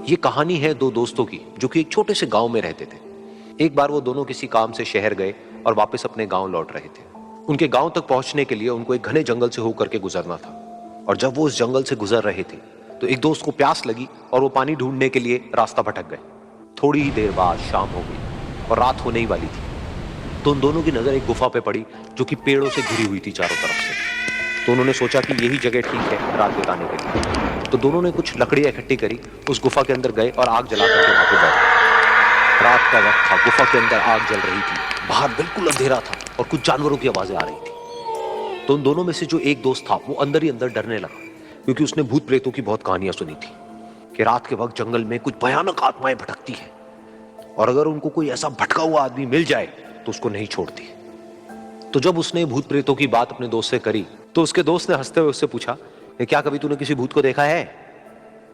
ये कहानी है दो दोस्तों की जो कि एक छोटे से गांव में रहते थे। एक बार वो दोनों किसी काम से शहर गए और वापस अपने गांव लौट रहे थे। उनके गांव तक पहुंचने के लिए उनको एक घने जंगल से होकर के गुजरना था और जब वो उस जंगल से गुजर रहे थे तो एक दोस्त को प्यास लगी और वो पानी ढूंढने के लिए रास्ता भटक गए। थोड़ी ही देर बाद शाम हो गई और रात होने ही वाली थी तो उन दोनों की नजर एक गुफा पे पड़ी जो कि पेड़ों से घिरी हुई थी चारों तरफ से। तो उन्होंने सोचा कि यही जगह ठीक है रात बिताने के लिए। तो दोनों ने कुछ लकड़ियां इकट्ठी करी, उस गुफा के अंदर गए और आग जला करके वहां पे बैठे। रात का वक्त था, गुफा के अंदर आग जल रही थी, बाहर बिल्कुल अंधेरा था और कुछ जानवरों की आवाजें आ रही थी। तो उन दोनों में से जो एक दोस्त था वो अंदर ही अंदर डरने लगा क्योंकि उसने भूत प्रेतों की बहुत कहानियां सुनी थी कि रात के वक्त जंगल में कुछ भयानक आत्माएं भटकती हैं और अगर उनको कोई ऐसा भटका हुआ आदमी मिल जाए तो उसको नहीं छोड़ती। तो जब उसने भूत प्रेतों की बात अपने दोस्त से करी तो उसके दोस्त ने हंसते हुए उससे पूछा, क्या कभी तूने किसी भूत को देखा है?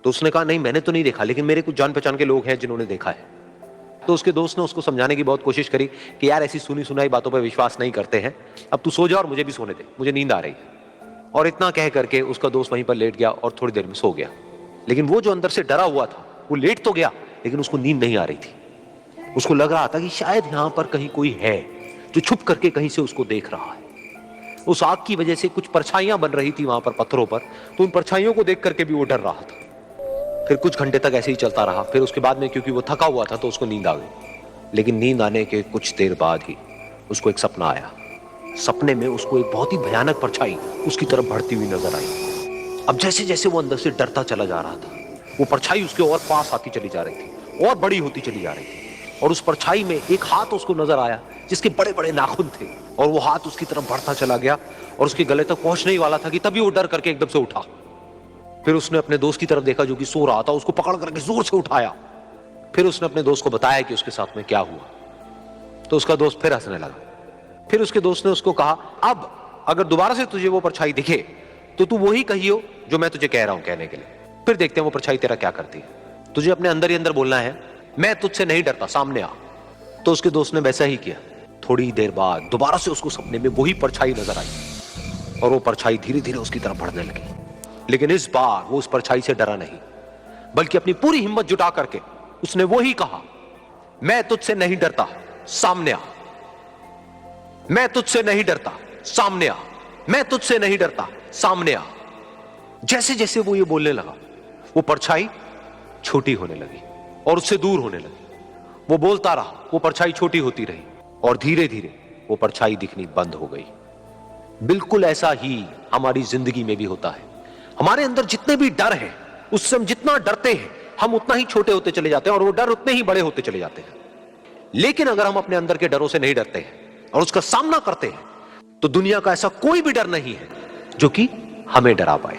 तो उसने कहा, नहीं मैंने तो नहीं देखा, लेकिन मेरे कुछ जान पहचान के लोग हैं जिन्होंने देखा है। तो उसके दोस्त ने उसको समझाने की बहुत कोशिश करी कि यार ऐसी सुनी सुनाई बातों पर विश्वास नहीं करते हैं, अब तू सो जा और मुझे भी सोने दे, मुझे नींद आ रही है। और इतना कह करके उसका दोस्त वहीं पर लेट गया और थोड़ी देर में सो गया। लेकिन वो जो अंदर से डरा हुआ था वो लेट तो गया लेकिन उसको नींद नहीं आ रही थी। उसको लग रहा था कि शायद यहां पर कहीं कोई है जो छुप करके कहीं से उसको देख रहा है। उस आग की वजह से कुछ परछाइयां बन रही थी वहां पर पत्थरों पर, तो उन परछाइयों को देख करके भी वो डर रहा था। फिर कुछ घंटे तक ऐसे ही चलता रहा। फिर उसके बाद में क्योंकि वो थका हुआ था तो उसको नींद आ गई। लेकिन नींद आने के कुछ देर बाद ही उसको एक सपना आया। सपने में उसको एक बहुत ही भयानक परछाई उसकी तरफ बढ़ती हुई नजर आई। अब जैसे जैसे वो अंदर से डरता चला जा रहा था वो परछाई उसके और पास आती चली जा रही थी और बड़ी होती चली जा रही थी। और उस परछाई में एक हाथ उसको नजर आया जिसके बड़े बड़े नाखून थे और वो हाथ उसकी तरफ बढ़ता चला गया और उसके गले तक पहुंचने ही वाला था कि तभी वो डर करके एकदम से उठा। फिर उसने अपने दोस्त की तरफ देखा जो कि सो रहा था, उसको पकड़ करके जोर से उठाया। फिर उसने अपने दोस्त को बताया कि उसके साथ में क्या हुआ। तो उसका दोस्त फिर हंसने लगा। फिर उसके दोस्त ने उसको कहा, अब अगर दोबारा से तुझे वो परछाई दिखे तो तू वही कहियो जो मैं तुझे कह रहा हूं कहने के लिए, फिर देखते हैं वो परछाई तेरा क्या करती है। तुझे अपने अंदर ही अंदर बोलना है, मैं तुझसे नहीं डरता, सामने आ। तो उसके दोस्त ने वैसा ही किया। थोड़ी देर बाद दोबारा से उसको सपने में वही परछाई नजर आई और वो परछाई धीरे धीरे उसकी तरफ बढ़ने लगी। लेकिन इस बार वो उस परछाई से डरा नहीं बल्कि अपनी पूरी हिम्मत जुटा करके उसने वही कहा, मैं तुझसे नहीं डरता, सामने आ। मैं तुझसे नहीं डरता, सामने आ। मैं तुझसे नहीं डरता, सामने आ। जैसे जैसे वो ये बोलने लगा वो परछाई छोटी होने लगी और उससे दूर होने लगी। वो बोलता रहा, वो परछाई छोटी होती रही और धीरे धीरे वो परछाई दिखनी बंद हो गई। बिल्कुल ऐसा ही हमारी जिंदगी में भी होता है। हमारे अंदर जितने भी डर हैं, उससे हम जितना डरते हैं हम उतना ही छोटे होते चले जाते हैं और वो डर उतने ही बड़े होते चले जाते हैं। लेकिन अगर हम अपने अंदर के डरों से नहीं डरते हैं और उसका सामना करते हैं तो दुनिया का ऐसा कोई भी डर नहीं है जो कि हमें डरा पाए।